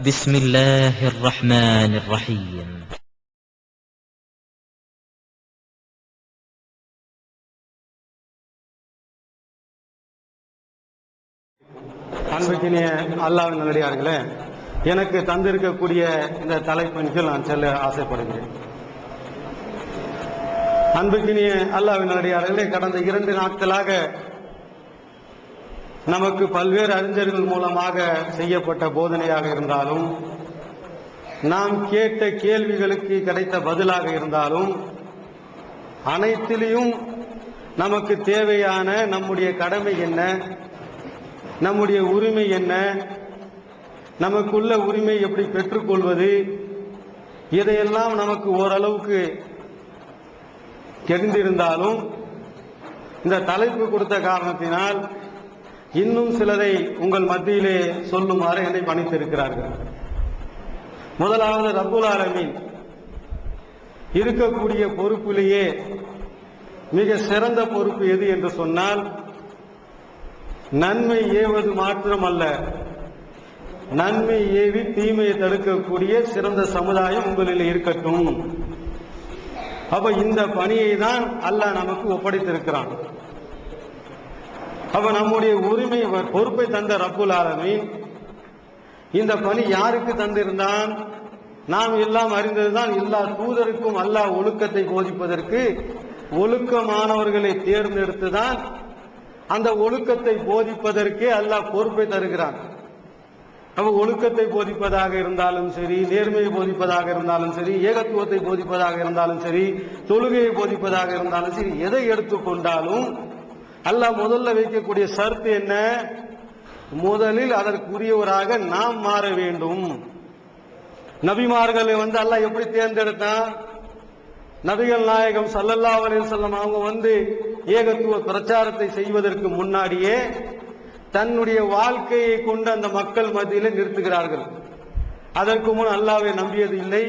بسم الله الرحمن الرحيم. அன்புக்கினிய அல்லாஹ்வின் நல்லடியார்களே, எனக்கு தந்திருக்கக்கூடிய இந்த தலைப்பின் கீழ் நான் செல்ல ஆசைப்படுகிறேன். அன்புக்கினிய அல்லாஹ்வின் நல்லடியார்களே, கடந்த 2 நாட்களாக நமக்கு பல்வேறு அறிஞர்கள் மூலமாக செய்யப்பட்ட போதனையாக இருந்தாலும், நாம் கேட்ட கேள்விகளுக்கு கிடைத்த பதிலாக இருந்தாலும், அனைத்திலையும் நமக்கு தேவையான நம்முடைய கடமை என்ன, நம்முடைய உரிமை என்ன, நமக்குள்ள உரிமை எப்படி பெற்றுக்கொள்வது, இதையெல்லாம் நமக்கு ஓரளவுக்கு தெரிந்திருந்தாலும் இந்த தலைப்பு கொடுத்த காரணத்தினால் இன்னும் சிலரை உங்கள் மத்தியிலே சொல்லுமாறு என்னை பணித்திருக்கிறார்கள். முதலாவது, ரப்புல் ஆலமீன் இருக்கக்கூடிய பொறுப்பிலேயே மிக சிறந்த பொறுப்பு எது என்று சொன்னால், நன்மை ஏவது மாத்திரமல்ல, நன்மை ஏவி தீமையை தடுக்கக்கூடிய சிறந்த சமுதாயம் உங்களில் இருக்கட்டும். அப்ப இந்த பணியை தான் அல்லாஹ் நமக்கு ஒப்படைத்திருக்கிறான். அப்ப நம்முடைய உரிமை பொறுப்பை தந்த ரப்புல் ஆலமீன் இந்த பணி யாருக்கு தந்திருந்தான்? நாம் எல்லாம் அறிந்ததுதான். எல்லா தூதருக்கும் அல்லாஹ் ஒழுக்கத்தை போதிப்பதற்கு ஒழுக்கமானவர்களை தேர்ந்தெடுத்துதான் அந்த ஒழுக்கத்தை போதிப்பதற்கே அல்லாஹ் பொறுப்பை தருகிறான். அப்ப ஒழுக்கத்தை போதிப்பதாக இருந்தாலும் சரி, நேர்மையை போதிப்பதாக இருந்தாலும் சரி, ஏகத்துவத்தை போதிப்பதாக இருந்தாலும் சரி, தொழுகையை போதிப்பதாக இருந்தாலும் சரி, எதை எடுத்துக்கொண்டாலும் அல்லாஹ் முதல்ல வைக்கக்கூடிய ஷர்த் என்ன? முதலில் அதற்குரியவராக நாம் மாற வேண்டும். நபிமார்களை அல்லாஹ் எப்படி தேர்ந்தெடுத்தான்? நபிகள் நாயகம் ஸல்லல்லாஹு அலைஹி வஸல்லம் அவங்க ஏகத்துவ பிரச்சாரத்தை செய்வதற்கு முன்னாடியே தன்னுடைய வாழ்க்கையை கொண்டு அந்த மக்கள் மத்தியிலே நிறுத்துகிறார்கள். அதற்கு முன் அல்லாஹ்வை நம்பியது இல்லை,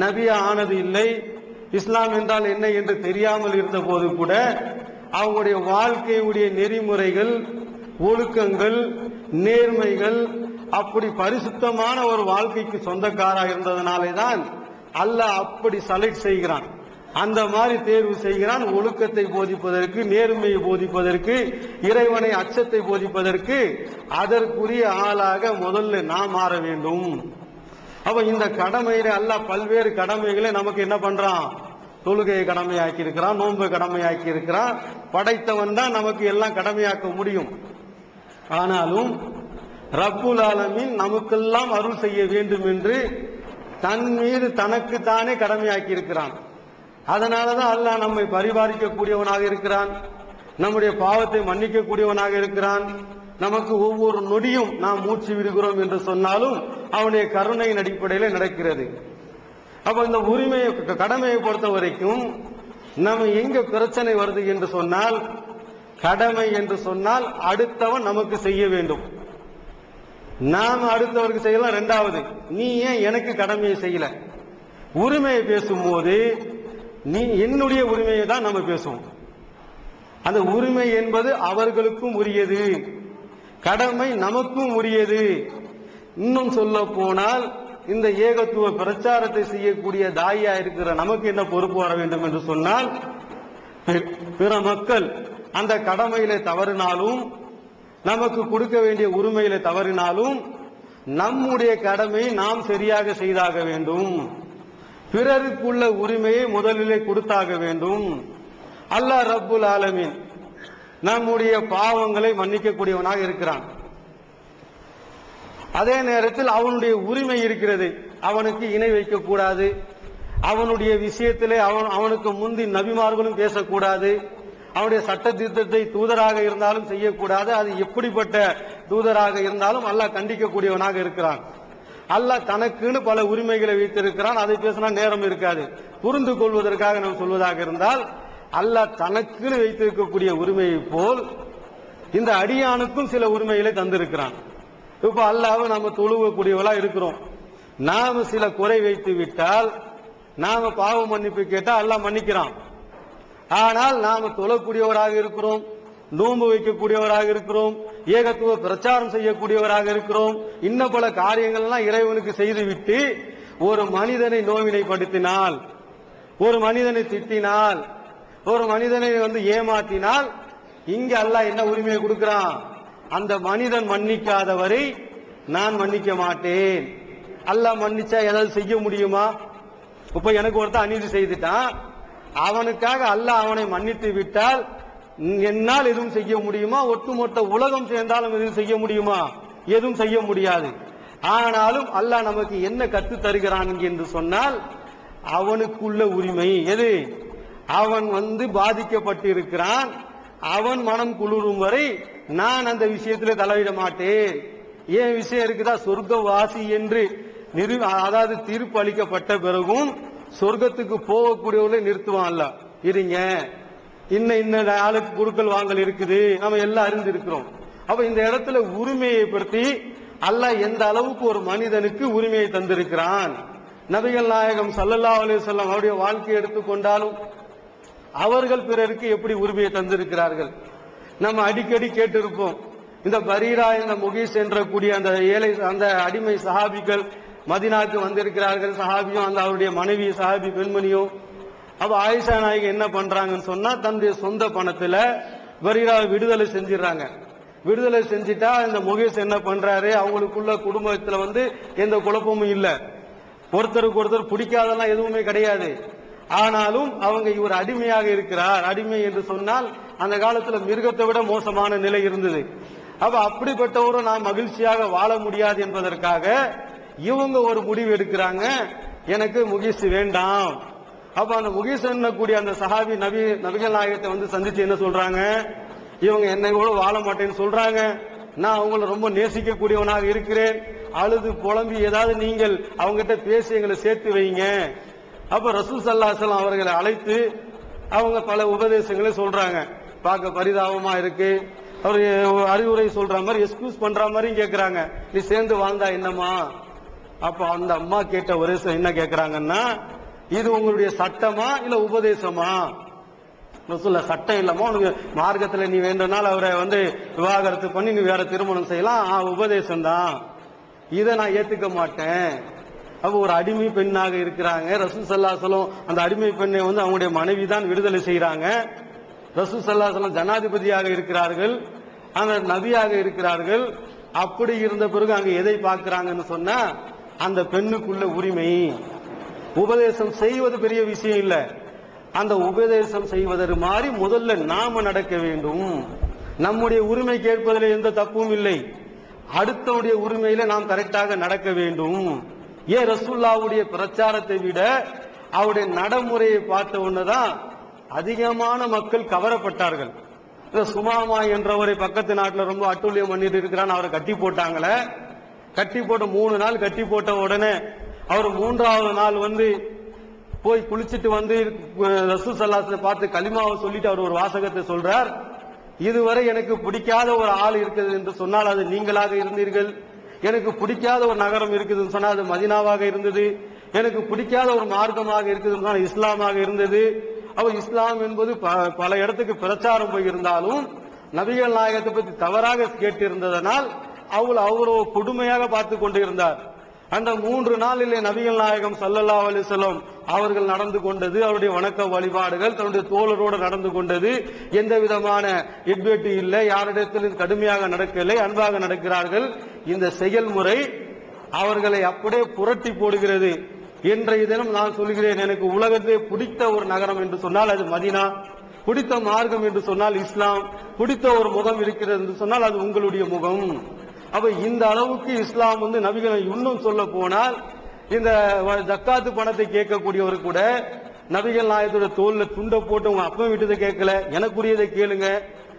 நபியா ஆனது இல்லை, இஸ்லாம் என்றால் என்ன என்று தெரியாமல் இருந்த போது கூட அவங்களுடைய வாழ்க்கையுடைய நெறிமுறைகள், ஒழுக்கங்கள், நேர்மைகள் அப்படி பரிசுத்தமான ஒரு வாழ்க்கைக்கு சொந்தக்காராக இருந்ததனாலே தான் அல்லாஹ் அப்படி செலக்ட் செய்கிறான், அந்த மாதிரி தேர்வு செய்கிறான். ஒழுக்கத்தை போதிப்பதற்கு, நேர்மையை போதிப்பதற்கு, இறைவனை அச்சத்தை போதிப்பதற்கு அதற்குரிய ஆளாக முதல்ல நாம் மாற வேண்டும். அப்ப இந்த கடமையில அல்லாஹ் பல்வேறு கடமைகளை நமக்கு என்ன பண்றான்? தொழுகையை கடமையாக்கி இருக்கிறான், நோன்பை கடமையாக்கி இருக்கிறான். படைத்தவன் தான் நமக்கு எல்லாம் கடமையாக்க முடியும். ஆனாலும் ரப்புல் ஆலமீன் நமக்கெல்லாம் அருள் செய்ய வேண்டும் என்று தன் மீது தனக்குத்தானே கடமையாக்கி இருக்கிறான். அதனாலதான் அல்லாஹ் நம்மை பரிபாலிக்கக்கூடியவனாக இருக்கிறான், நம்முடைய பாவத்தை மன்னிக்கக்கூடியவனாக இருக்கிறான். நமக்கு ஒவ்வொரு நொடியும் நாம் மூச்சு விடுகிறோம் என்று சொன்னாலும் அவனுடைய கருணையின் அடிப்படையில் நடக்கிறது. அப்ப இந்த உரிமையை, கடமையை பொறுத்த வரைக்கும் நம்ம எங்க பிரச்சனை வருது என்று சொன்னால், கடமை என்று சொன்னால் அடுத்தவன் நமக்கு செய்ய வேண்டும், நாம் அடுத்தவருக்கு செய்யலாம். 2வது, நீ ஏன் எனக்கு கடமையை செய்யல? உரிமையை பேசும்போது நீ என்னுடைய உரிமையை தான் நம்ம பேசுவோம். அந்த உரிமை என்பது அவர்களுக்கும் உரியது, கடமை நமக்கும் உரியது. இன்னும் சொல்ல போனால் இந்த ஏகத்துவ பிரச்சாரத்தை செய்யக்கூடிய தாயா இருக்கிற நமக்கு என்ன பொறுப்பு வர வேண்டும் என்று சொன்னால், பிற மக்கள் அந்த கடமையிலே தவறினாலும், நமக்கு கொடுக்க வேண்டிய உரிமையிலே தவறினாலும் நம்முடைய கடமையை நாம் சரியாக செய்தாக வேண்டும். பிறருக்குள்ள உரிமையை முதலிலே கொடுத்தாக வேண்டும். அல்லாஹ் ரப்புல் ஆலமீன் நம்முடைய பாவங்களை மன்னிக்கக்கூடியவனாக இருக்கிறான். அதே நேரத்தில் அவனுடைய உரிமை இருக்கிறது, அவனுக்கு இணை வைக்கக்கூடாது, அவனுடைய விஷயத்திலே அவனுக்கு முந்தி நபிமார்களும் பேசக்கூடாது, அவனுடைய சட்ட திட்டத்தை தூதராக இருந்தாலும் செய்யக்கூடாது. அது எப்படிப்பட்ட தூதராக இருந்தாலும் அல்லாஹ் கண்டிக்கக்கூடியவனாக இருக்கிறான். அல்லாஹ் தனக்குன்னு பல உரிமைகளை வைத்திருக்கிறான். அதை பேசினா நேரம் இருக்காது. புரிந்து கொள்வதற்காக நாம் சொல்வதாக இருந்தால், அல்லாஹ் தனக்குன்னு வைத்திருக்கக்கூடிய உரிமையை போல் இந்த அடியானுக்கும் சில உரிமைகளை தந்திருக்கிறான். இப்ப அல்லாஹ் நம்ம தொழுவக்கூடியவளா இருக்கிறோம், நாம சில குறை வைத்து விட்டால், நாம பாவ மன்னிப்பு கேட்டா அல்லாஹ் மன்னிக்கிறான். ஆனால் நாம தொழக்கூடியவராக இருக்கிறோம், நோன்பு வைக்கக்கூடியவராக இருக்கிறோம், ஏகத்துவ பிரச்சாரம் செய்யக்கூடியவராக இருக்கிறோம். இன்னும் பல காரியங்கள்லாம் இறைவனுக்கு செய்துவிட்டு ஒரு மனிதனை நோவினைப்படுத்தினால், ஒரு மனிதனை திட்டினால், ஒரு மனிதனை ஏமாற்றினால் இங்க அல்லாஹ் என்ன உரிமையை கொடுக்கிறான்? அந்த மனிதன் மன்னிக்காதவரை நான் மன்னிக்க மாட்டேன். அல்லாஹ் மன்னிச்சா ஏதாவது செய்ய முடியுமா? இப்ப எனக்கு ஒருத்தன் அநீதி செய்துட்டான், அவனுக்காக அல்லாஹ் அவனை மன்னித்து விட்டால் என்னால் எதுவும் செய்ய முடியுமா? ஒட்டுமொத்த உலகம் சேர்ந்தாலும் எதுவும் செய்ய முடியுமா? எதுவும் செய்ய முடியாது. ஆனாலும் அல்லாஹ் நமக்கு என்ன கத்து தருகிறான் என்று சொன்னால், அவனுக்குள்ள உரிமை எது? அவன் பாதிக்கப்பட்டிருக்கிறான், அவன் மனம் குளிரும் வரை நான் அந்த விஷயத்தில் தலையிட மாட்டேன். ஏன் விஷயம் இருக்குதா? சொர்க்கவாசி என்று அதாவது தீர்ப்பு அளிக்கப்பட்ட பிறகும் சொர்க்கத்துக்கு போகக்கூடியவர்களை நிறுத்துவான்ல, இருங்க இன்ன ஆளுக்கு குடுக்கல் வாங்கல் இருக்குது, நம்ம எல்லாம் அறிந்திருக்கிறோம். அப்ப இந்த இடத்துல உரிமையை பற்றி அல்லாஹ் எந்த அளவுக்கு ஒரு மனிதனுக்கு உரிமையை தந்திருக்கிறான். நபிகள் நாயகம் ஸல்லல்லாஹு அலைஹி வஸல்லம் அவருடைய வாழ்க்கையை எடுத்துக்கொண்டாலும் அவர்கள் பிறருக்கு எப்படி உரிமையை தந்திருக்கிறார்கள். நம்ம அடிக்கடி கேட்டிருப்போம், இந்த பரீரா இந்த முகீஸ் என்ற கூடிய அந்த ஏழை அந்த அடிமை சஹாபிகள் மதீனாவுக்கு வந்திருக்கிறார்கள். சஹாபியும் அந்த அவருடைய மனைவி சஹாபி பெண்மணியும். அப்ப ஆயிஷா நாயகி என்ன பண்றாங்கன்னு சொன்னா, தன்னுடைய சொந்த பணத்துல பரீராவை விடுதலை செஞ்சிடறாங்க. விடுதலை செஞ்சிட்டா இந்த முகீஸ் என்ன பண்றாரு, அவங்களுக்குள்ள குடும்பத்துல எந்த குழப்பமும் இல்ல, ஒருத்தருக்கு ஒருத்தர் பிடிக்காதெல்லாம் எதுவுமே கிடையாது. ஆனாலும் அவங்க இவர் அடிமையாக இருக்கிறார். அடிமை என்று சொன்னால் அந்த காலத்துல மிருகத்தை விட மோசமான நிலை இருந்தது. அப்ப அப்படிப்பட்டவரும் நாம் மகிழ்ச்சியாக வாழ முடியாது என்பதற்காக இவங்க ஒரு முடிவு எடுக்கிறாங்க, எனக்கு முகீஸ் வேண்டாம். அப்ப அந்த முகீஸ் என்னக்கூடிய அந்த சஹாபி நபிகள் நாயகத்தை சந்திச்சு என்ன சொல்றாங்க, இவங்க என்னை கூட வாழ மாட்டேன்னு சொல்றாங்க, நான் அவங்கள ரொம்ப நேசிக்கக்கூடியவனாக இருக்கிறேன், அழுது புலம்பி ஏதாவது நீங்கள் அவங்ககிட்ட பேசி எங்களை சேர்த்து வைங்க. அப்ப ரசூல் ஸல்லல்லாஹு அலைஹி வஸல்லம் அவர்களை அழைத்து அவங்க பல உபதேசங்களை சொல்றாங்க. பார்க்க பரிதாபமா இருக்கு, அவர் அறிவுரை சொல்ற மாதிரி எக்ஸ்கியூஸ் பண்ற மாதிரி கேட்கிறாங்க, நீ சேர்ந்து வாழ்ந்தா என்னமா? அப்ப அந்த அம்மா கேட்ட ஒரே என்ன கேட்கிறாங்கன்னா, இது உங்களுடைய சட்டமா இல்ல உபதேசமா? ரசூலுல்லாஹ் சட்டம் இல்லமா, உனக்கு மார்க்கத்துல நீ வேண்டனால் அவரை விவாகரத்து பண்ணி நீ வேற திருமணம் செய்யலாம், உபதேசம் தான், இதை நான் ஏத்துக்க மாட்டேன். அப்ப ஒரு அடிமை பெண்ணாக இருக்கிறாங்க. ரசூல் ஸல்லல்லாஹு அலைஹி வஸல்லம் அந்த அடிமை பெண்ணை அவங்களுடைய மனைவி தான் விடுதலை செய்யறாங்க. ரசூல் ஸல்லல்லாஹு அலைஹி வஸல்லம் ஜனாதிபதியாக இருக்கிறார்கள், அந்த நபியாக இருக்கிறார்கள். அப்படி இருந்த பிறகு அங்க எதை பார்க்கிறாங்கன்னு சொன்னா, அந்த பெண்ணுக்குள்ள உரிமை. உபதேசம் செய்வது பெரிய விஷயம் இல்ல, அந்த உபதேசம் செய்வதற்கு மாதிரி முதல்ல நாம நடக்க வேண்டும். நம்முடைய உரிமை கேட்பதில் எந்த தப்பும் இல்லை, அடுத்தவுடைய உரிமையில நாம் கரெக்டாக நடக்க வேண்டும். ஏன் ரசூலுல்லாஹ்வுடைய பிரச்சாரத்தை விட அவருடைய நடைமுறையை பார்த்த உடனேதான் அதிகமான மக்கள் கவரப்பட்டார்கள். சுமாமா என்றவரை பக்கத்து நாட்டில் ரொம்ப அட்டூழியம் பண்ணிட்டு இருக்கிறான், அவரை கட்டி போட்டாங்களே. கட்டி போட்ட 3 நாள் கட்டி போட்ட உடனே அவர் 3வது நாள் போய் குளிச்சுட்டு ரசூல் ஸல்லல்லாஹு அலைஹி வஸல்லம் பார்த்து கலிமாவை சொல்லிட்டு அவர் ஒரு வாசகத்தை சொல்றார், இதுவரை எனக்கு பிடிக்காத ஒரு ஆள் இருக்குது என்று சொன்னால் அது நீங்களாக இருந்தீர்கள், எனக்கு பிடிக்காத ஒரு நகரம் இருக்குதுன்னு சொன்னா அது மதீனாவாக இருந்தது, எனக்கு பிடிக்காத ஒரு மார்க்கமாக இருக்குதுன்னு சொன்னா இஸ்லாமாக இருந்தது. அப்ப இஸ்லாம் என்பது பல இடத்துக்கு பிரச்சாரம் போயிருந்தாலும் நபிகள் நாயகத்தை பற்றி தவறாக கேட்டிருந்ததனால் அவர் கொடுமையாக பார்த்து கொண்டிருந்தார். அந்த 3 நாளிலே நபிகள் நாயகம் ஸல்லல்லாஹு அலைஹி வஸல்லம் அவர்கள் நடந்து கொண்டது, அவருடைய வணக்க வழிபாடுகள், தன்னுடைய தோழரோடு நடந்து கொண்டது எந்த விதமான எட்வெட்டு இல்லை, யாரிடத்திலும் கடுமையாக நடக்கவில்லை, அன்பாக நடக்கிறார்கள். இந்த செயல்முறை அவர்களை அப்படியே புரட்டி போடுகிறது. இன்றைய தினம் நான் சொல்கிறேன், எனக்கு உலகத்திலே பிடித்த ஒரு நகரம் என்று சொன்னால் அது மதீனா, பிடித்த மார்க்கம் என்று சொன்னால் இஸ்லாம், பிடித்த ஒரு முகம் இருக்கிறது என்று சொன்னால் அது உங்களுடைய முகம். அப்ப இந்த அளவுக்கு இஸ்லாம் நபிகள் இன்னும் சொல்ல போனால் இந்த ஜக்காத்து பணத்தை கேட்கக்கூடியவர் கூட நபிகள் நாயகத்தோட தோல்ல துண்டை போட்டு உங்க அப்பா விட்டதை கேட்கல, எனக்குரியதை கேளுங்க.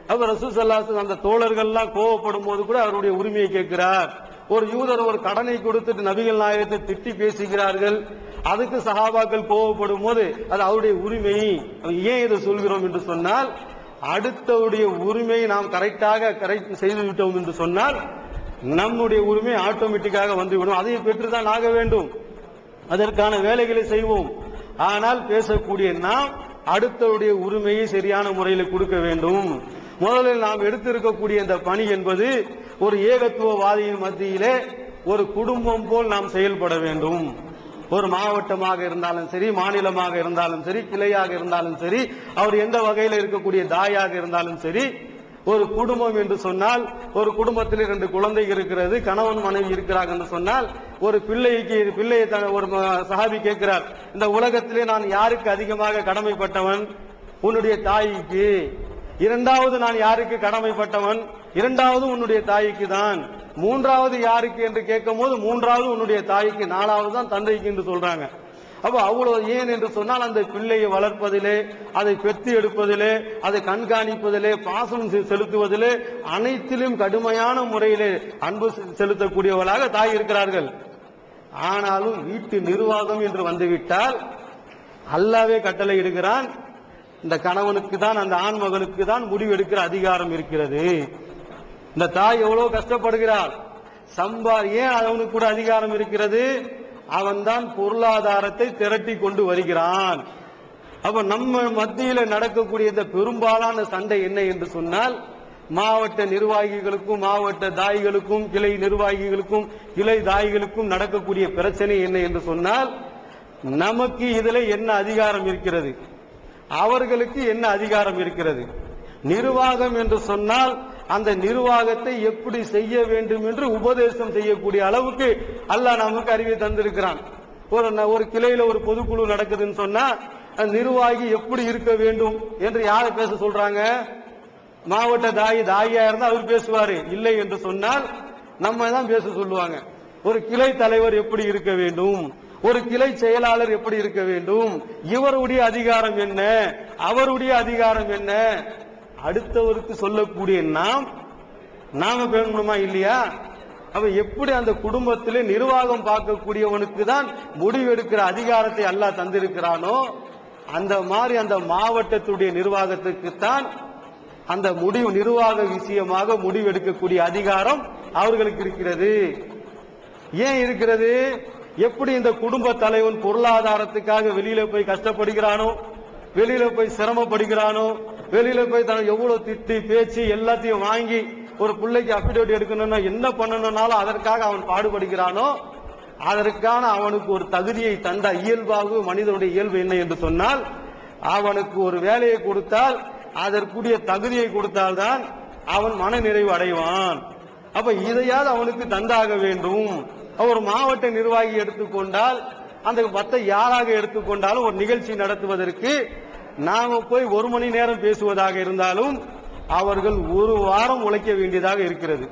அப்ப ரசூல் ஸல்லல்லாஹு அலைஹி வஸல்லம் அந்த தோழர்கள்லாம் கோவப்படும் போது கூட அவருடைய உரிமையை கேட்கிறார். ஒரு யூதர் ஒரு கடனை கொடுத்துட்டு நபிகள் நாயகத்தை திட்டி பேசுகிறார்கள், அதுக்கு சஹாபாக்கள் கோவப்படும் போது அது அவருடைய உரிமை. ஏன் இதை சொல்கிறோம் என்று சொன்னால், அடுத்தவுடைய உரிமையை நாம் கரெக்ட் செய்து விட்டோம் என்று சொன்னால் நம்முடைய உரிமை ஆட்டோமேட்டிக்காக வந்துவிடும். அதை பெற்றுதான் ஆக வேண்டும், அதற்கான வேலைகளை செய்வோம். ஆனால் பேசக்கூடிய நாம் அடுத்தவுடைய உரிமையை சரியான முறையில் கொடுக்க வேண்டும். முதலில் நாம் எடுத்திருக்கக்கூடிய இந்த பணி என்பது ஒரு ஏகத்துவவாதியின் மத்தியிலே ஒரு குடும்பம் போல் நாம் செயல்பட வேண்டும். ஒரு மாவட்டமாக இருந்தாலும் சரி, மாநிலமாக இருந்தாலும் சரி, கிளையாக இருந்தாலும் சரி, அவர் எந்த வகையில் இருக்கக்கூடிய தாயாக இருந்தாலும் சரி, ஒரு குடும்பம் என்று சொன்னால் ஒரு குடும்பத்தில் 2 குழந்தைகள் இருக்கிறது, கணவன் மனைவி இருக்கிறார்கள் என்று சொன்னால் ஒரு பிள்ளையை ஒரு சஹாபி கேட்கிறார், இந்த உலகத்திலே நான் யாருக்கு அதிகமாக கடமைப்பட்டவன்? உன்னுடைய தாய்க்கு. இரண்டாவது நான் யாருக்கு கடமைப்பட்டவன்? இரண்டாவது உன்னுடைய தாய்க்கு தான். மூன்றாவது யாருக்கு என்று கேட்கும் போது மூன்றாவது உன்னுடைய தாய்க்கு, நாலாவது தான் தந்தைக்கு என்று சொல்றாங்க. அப்ப அவ்வளவு ஏன் என்று சொன்னால் அந்த பிள்ளையை வளர்ப்பதிலே, அதை பெற்று எடுப்பதிலே, அதை கண்காணிப்பதிலே, பாசம் செலுத்துவதிலே, அனைத்திலும் கடுமையான முறையிலே அன்பு செலுத்தக்கூடியவர்களாக தாய் இருக்கிறார்கள். ஆனாலும் வீட்டு நிர்வாகம் என்று வந்துவிட்டால் அல்லாஹ்வே கட்டளை இடுகிறான், இந்த கணவனுக்கு தான், அந்த ஆண் மகனுக்கு தான் முடிவெடுக்கிற அதிகாரம் இருக்கிறது. இந்த தாய் எவ்வளவு கஷ்டப்படுகிறாள், ஏன் அவனுக்கு கூட அதிகாரம் இருக்கிறது? அவன் தான் பொருளாதாரத்தை திரட்டி கொண்டு வருகிறான். அப்ப நம்ம மத்தியில நடக்கக்கூடிய இந்த பெரும்பாலான சண்டை என்ன என்று சொன்னால், மாவட்ட நிர்வாகிகளுக்கும் மாவட்ட தாய்களுக்கும் கிளை நிர்வாகிகளுக்கும் கிளை தாய்களுக்கும் நடக்கக்கூடிய பிரச்சனை என்ன என்று சொன்னால், நமக்கு இதுல என்ன அதிகாரம் இருக்கிறது, அவர்களுக்கு என்ன அதிகாரம் இருக்கிறது. நிர்வாகம் என்று சொன்னால் அந்த நிர்வாகத்தை எப்படி செய்ய வேண்டும் என்று உபதேசம் செய்யக்கூடிய அளவுக்கு அல்லாஹ் நமக்கு அறிவை தந்திருக்கிறான். ஒரு கிளையில ஒரு பொதுக்குழு நடக்குதுன்னு சொன்னா நிர்வாகி எப்படி இருக்க வேண்டும் என்று யாரை பேச சொல்றாங்க? மாவட்ட தாயியா இருந்தா அவர் பேசுவாரு. இல்லை என்று சொன்னால் நம்ம தான் பேச சொல்லுவாங்க. ஒரு கிளை தலைவர் எப்படி இருக்க வேண்டும், ஒரு கிளை செயலாளர் எப்படி இருக்க வேண்டும், இவருடைய அதிகாரம் என்ன, அவருடைய அதிகாரம் என்ன, அடுத்தவருக்கு சொல்லக்கூடிய நாம பேசணுமா இல்லையா? அப்ப எப்படி அந்த குடும்பத்திலே நிர்வாகம் பார்க்கக்கூடியவனுக்கு தான் முடிவெடுக்கிற அதிகாரத்தை அல்லாஹ் தந்திருக்கிறானோ, அந்த மாதிரி அந்த மாவட்டத்துடைய நிர்வாகத்துக்குத்தான் அந்த நிர்வாக விஷயமாக முடிவெடுக்கக்கூடிய அதிகாரம் அவர்களுக்கு இருக்கிறது. ஏன் இருக்கிறது? எப்படி இந்த குடும்ப தலைவன் பொருளாதாரத்துக்காக வெளியில போய் கஷ்டப்படுகிறானோ, வெளியில போய் சிரமப்படுகிறானோ, வெளியில போய் எவ்வளவு திட்டி பேச்சு எல்லாத்தையும் வாங்கி ஒரு பிள்ளைக்கு அபிடேவிட் எடுக்கணும்னா என்ன பண்ணணும்னாலும் அதற்காக அவன் பாடுபடுகிறானோ, அதற்கான அவனுக்கு ஒரு தகுதியை தந்த இயல்பாக மனிதனுடைய இயல்பு என்ன என்று சொன்னால், அவனுக்கு ஒரு வேலையை கொடுத்தால் அதற்குரிய தகுதியை கொடுத்தால்தான் அவன் மன நிறைவு அடைவான். அப்ப இதையாவது அவனுக்கு தந்தாக வேண்டும். ஒரு மாவட்ட நிர்வாகி எடுத்துக்கொண்டால், அந்த மற்ற யாராக எடுத்துக்கொண்டாலும் ஒரு நிகழ்ச்சி நடத்துவதற்கு நாம போய் 1 மணி நேரம் பேசுவதாக இருந்தாலும் அவர்கள் 1 வாரம் உழைக்க வேண்டியதாக இருக்கிறது,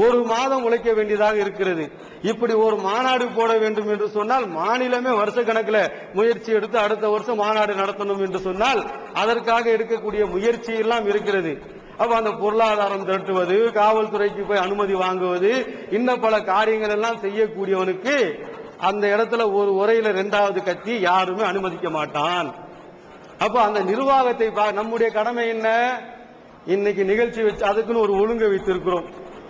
1 மாதம் உழைக்க வேண்டியதாக இருக்கிறது. இப்படி ஒரு மாநாடு போட வேண்டும் என்று சொன்னால் மாநிலமே வருஷ கணக்கில் முயற்சி எடுத்து அடுத்த வருஷம் மாநாடு நடத்தணும் என்று சொன்னால் அதற்காக எடுக்கக்கூடிய முயற்சி எல்லாம் இருக்கிறது. அப்ப அந்த பொருளாதாரம் திரட்டுவது, காவல்துறைக்கு போய் அனுமதி வாங்குவது, இன்னும் பல காரியங்கள் எல்லாம் செய்யக்கூடியவனுக்கு அந்த இடத்துல ஒரு உரையில 2வது கத்தி யாருமே அனுமதிக்க மாட்டான். அப்ப அந்த நிர்வாகத்தை நம்முடைய கடமை என்ன? இன்னைக்கு நிகழ்ச்சி வச்சு அதுக்குன்னு ஒரு ஒழுங்கை வைத்திருக்கிறோம்.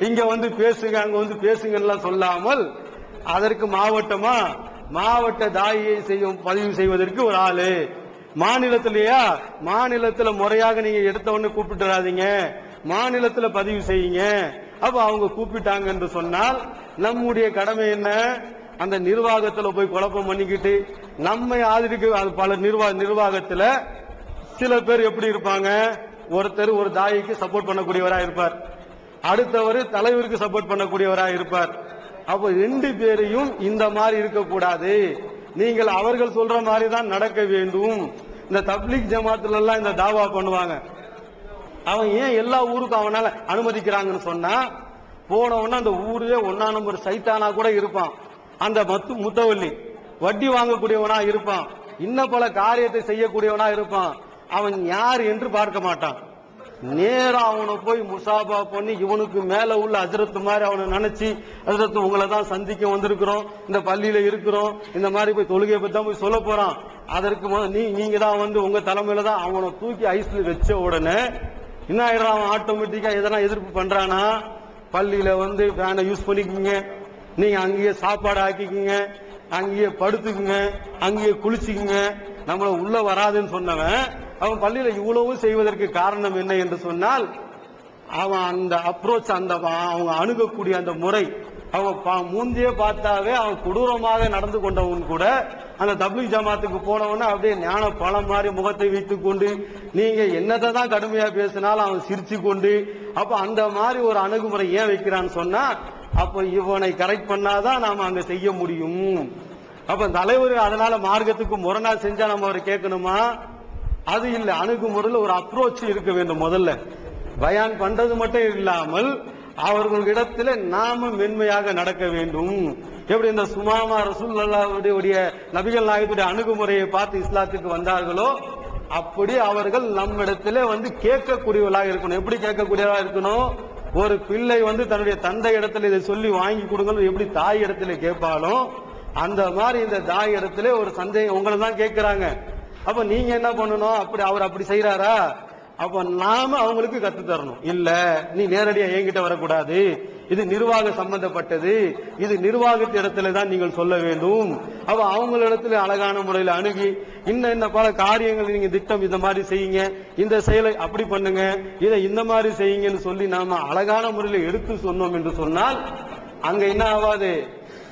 இங்க வந்து பேசுங்க, அங்க வந்து பேசுங்க சொல்லாமல் அதற்கு மாவட்ட தாயை பதிவு செய்வதற்கு ஒரு ஆளு, மாநிலத்திலேயா மாநிலத்தில் முறையாக நீங்க எடுத்தவொன்னு கூப்பிட்டுறாதீங்க, மாநிலத்தில் பதிவு செய்யுங்க. அப்ப அவங்க கூப்பிட்டாங்க என்று சொன்னால் நம்முடைய கடமை என்ன? அந்த நிர்வாகத்தில் போய் குழப்பம் பண்ணிக்கிட்டு நம்மை ஆதரிக்க பல நிர்வாகத்தில் சில பேர் எப்படி இருப்பாங்க? ஒருத்தர் ஒரு தாய்க்கு சப்போர்ட் பண்ணக்கூடியவராக இருப்பார், அடுத்தவர் தலைவருக்கு சப்போர்ட் பண்ணக்கூடியவராக இருப்பார். அப்ப 2 பேரையும் இந்த மாதிரி இருக்கக்கூடாது, நீங்கள் அவர்கள் சொல்ற மாதிரி தான் நடக்க வேண்டும். இந்த தப்லீக் ஜமாத்துல எல்லாம் இந்த தாவா பண்ணுவாங்க. அவன் ஏன் எல்லா ஊருக்கும் அவனால அனுமதிக்கிறாங்கன்னு சொன்னா, போனவன அந்த ஊரே 1ஆம் நம்பர் சைத்தானா கூட இருப்பான், அந்த முத்தவல்லி வட்டி வாங்கக்கூடியவனா இருப்பான், இன்னும் பல காரியத்தை செய்யக்கூடியவனா இருப்பான். அவன் யார் என்று பார்க்க மாட்டான். நேரா அவனை போய் முசாபா பண்ணி இவனுக்கு மேல உள்ள ஹஜ்ரத் மாதிரி அவனை நினைச்சு, ஹஜ்ரத் உங்களை தான் சந்திக்க வந்திருக்கிறோம், இந்த பள்ளியில இருக்கிறோம், இந்த மாதிரி போய் தொழுகையை பத்தி தான் போய் சொல்ல போறான். அதற்கு நீங்க தான் வந்து உங்க தலைமையில தான் அவனை தூக்கி ஐஸ்ல வச்ச உடனே என்ன ஆயிடுறான்? அவன் ஆட்டோமேட்டிக்கா எதனா எதிர்ப்பு பண்றானா? பள்ளியில வந்து ஃபேனை யூஸ் பண்ணிக்கோங்க, நீங்க அங்கேயே சாப்பாடு ஆக்கிக்குங்க, அங்கேயே படுத்துக்குங்க, அங்கேயே குளிச்சுக்குங்க, நம்மள உள்ள வராதுன்னு சொன்னவன் அவன் பள்ளியில இவ்வளவு செய்வதற்கு காரணம் என்ன என்று சொன்னால், அவன் அந்த அப்ரோச், அந்த அவங்க அணுகக்கூடிய அந்த முறை, அவன் மூஞ்சியே பார்த்தாவே அவன் கொடூரமாக நடந்து கொண்டவன் கூட அந்த தப்லீக் ஜமாத்துக்கு போனவன அப்படியே ஞான பழம் மாதிரி முகத்தை வைத்துக் கொண்டு, நீங்க என்னதை தான் கடுமையா பேசினாலும் அவன் சிரிச்சு கொண்டு, அப்ப அந்த மாதிரி ஒரு அணுகுமுறை ஏன் வைக்கிறான்னு சொன்னா, அப்ப இவனை கரெக்ட் பண்ணாதான் நாம அங்க செய்ய முடியும். அப்ப தலைவர் அதனால மார்க்கத்துக்கு முரணா செஞ்சா நம்ம அவரை கேட்கணுமா? அது இல்ல. அணுகுமுறையில் ஒரு அப்ரோச் இருக்க வேண்டும். முதல்ல பயான் பண்றது மட்டும் இல்லாமல் அவர்களிடத்தில் நாம மென்மையாக நடக்க வேண்டும். எப்படி இந்த சுமாமா ரசூலுல்லாஹ்வுடைய நபிகள் நாயகத்துடைய அணுகுமுறையை பார்த்து இஸ்லாத்துக்கு வந்தார்களோ, அப்படி அவர்கள் நம்மிடத்திலே கேட்கக்கூடியவர்களாக இருக்கணும். எப்படி கேட்கக்கூடியவர்களாக இருக்கணும்? ஒரு பிள்ளை தன்னுடைய தந்தை இடத்துல இதை சொல்லி வாங்கி கொடுங்க எப்படி தாய் இடத்துல கேட்பாலும், அந்த மாதிரி இந்த தாய் இடத்துல ஒரு சந்தேகம் உங்களை தான் கேட்கிறாங்க. அப்ப நீங்க என்ன பண்ணணும்? அவர் அப்படி செய்யறாரா? அப்ப நாம அவங்களுக்கு கத்து தரணும். இல்ல, நீ நேரடியா என்கிட்ட வரக்கூடாது, இது நிர்வாக சம்பந்தப்பட்டது, இது நிர்வாகத்து இடத்துல தான் நீங்கள் சொல்ல வேண்டும். அப்ப அவங்களிடத்துல அழகான முறையில் அணுகி இன்ன பல காரியங்கள் நீங்க திட்டம் இந்த மாதிரி செய்யுங்க, இந்த செயலை அப்படி பண்ணுங்க, இதை இந்த மாதிரி செய்யுங்கன்னு சொல்லி நாம அழகான முறையில் எடுத்து சொன்னோம் என்று சொன்னால் அங்க என்ன ஆகாது?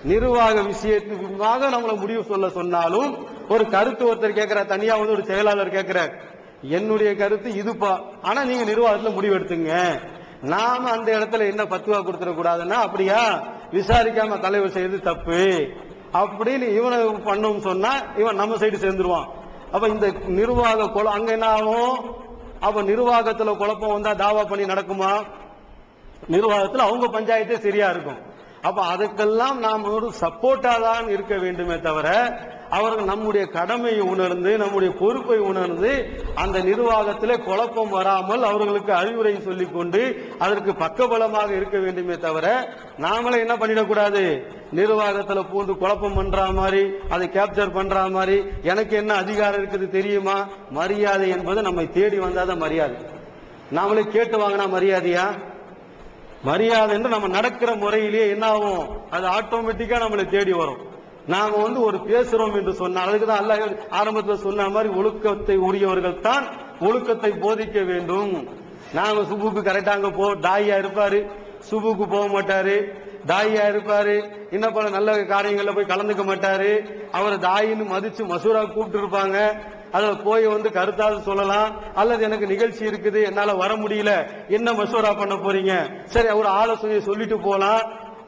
நிர்வாக விஷயத்துக்காக நம்மளை முடிவு சொல்ல சொன்னாலும், ஒரு கருத்து ஒருத்தர் கேட்கிற, தனியா ஒரு செயலாளர் கேட்கிற, என்னுடைய கருத்து இதுப்பா, ஆனா நீங்க நிர்வாகத்துல முடிவு எடுத்துங்க, நாம அந்த இடத்துல என்ன பத்துவா கொடுத்துட கூடாதுன்னா, அப்படியா விசாரிக்காம தலைவர் செய்யறது தப்பு அப்படின்னு இவனை பண்ணும் சொன்னா இவன் நம்ம சைடு சேர்ந்துருவான். அப்ப இந்த நிர்வாக அங்க என்ன ஆகும்? அப்ப நிர்வாகத்துல குழப்பம் வந்தா தாவா பண்ணி நடக்குமா? நிர்வாகத்துல அவங்க பஞ்சாயத்தே சரியா இருக்கும். அப்ப அதுக்கெல்லாம் நாம் ஒரு சப்போர்ட்டா தான் இருக்க வேண்டுமே தவிர, அவர்கள் நம்முடைய கடமையை உணர்ந்து நம்முடைய பொறுப்பை உணர்ந்து அந்த நிர்வாகத்திலே குழப்பம் வராமல் அவர்களுக்கு அறிவுரை சொல்லிக் கொண்டு அதற்கு பக்கபலமாக இருக்க வேண்டுமே தவிர, நாமளே என்ன பண்ணிடக்கூடாது? நிர்வாகத்துல பூந்து குழப்பம் பண்ற மாதிரி, அதை கேப்சர் பண்ற மாதிரி, எனக்கு என்ன அதிகாரம் இருக்குது தெரியுமா? மரியாதை என்பது நம்மை தேடி வந்தாதான் மரியாதை. நாமளே கேட்டு வாங்கினா மரியாதையா? மரியாதை என்று நம்ம நடக்கிற முறையிலேயே என்ன ஆகும்? அது ஆட்டோமேட்டிக்கா நம்மளை தேடி வரும். நாம ஒரு பேசுறோம் என்று சொன்னால், அதுக்குதான் அல்லாஹ் ஆரம்பத்தில் சொன்ன மாதிரி ஒழுக்கத்தை உரியவர்கள் தான் ஒழுக்கத்தை போதிக்க வேண்டும். நாம சுபுக்கு கரெக்டாங்க தாயா இருப்பாரு, சுபுக்கு போக மாட்டாரு, தாயா இருப்பாரு, இன்னும் பல நல்ல காரியங்கள்ல போய் கலந்துக்க மாட்டாரு. அவரை தாயின்னு மதிச்சு மசூரா கூப்பிட்டு இருப்பாங்க, அதுல போய் கருத்தாவது சொல்லலாம். அல்லது எனக்கு நிகழ்ச்சி இருக்குது, என்னால வர முடியல, என்ன மசூரா பண்ண போறீங்க, சரி ஒரு ஆலோசனையை சொல்லிட்டு போலாம்.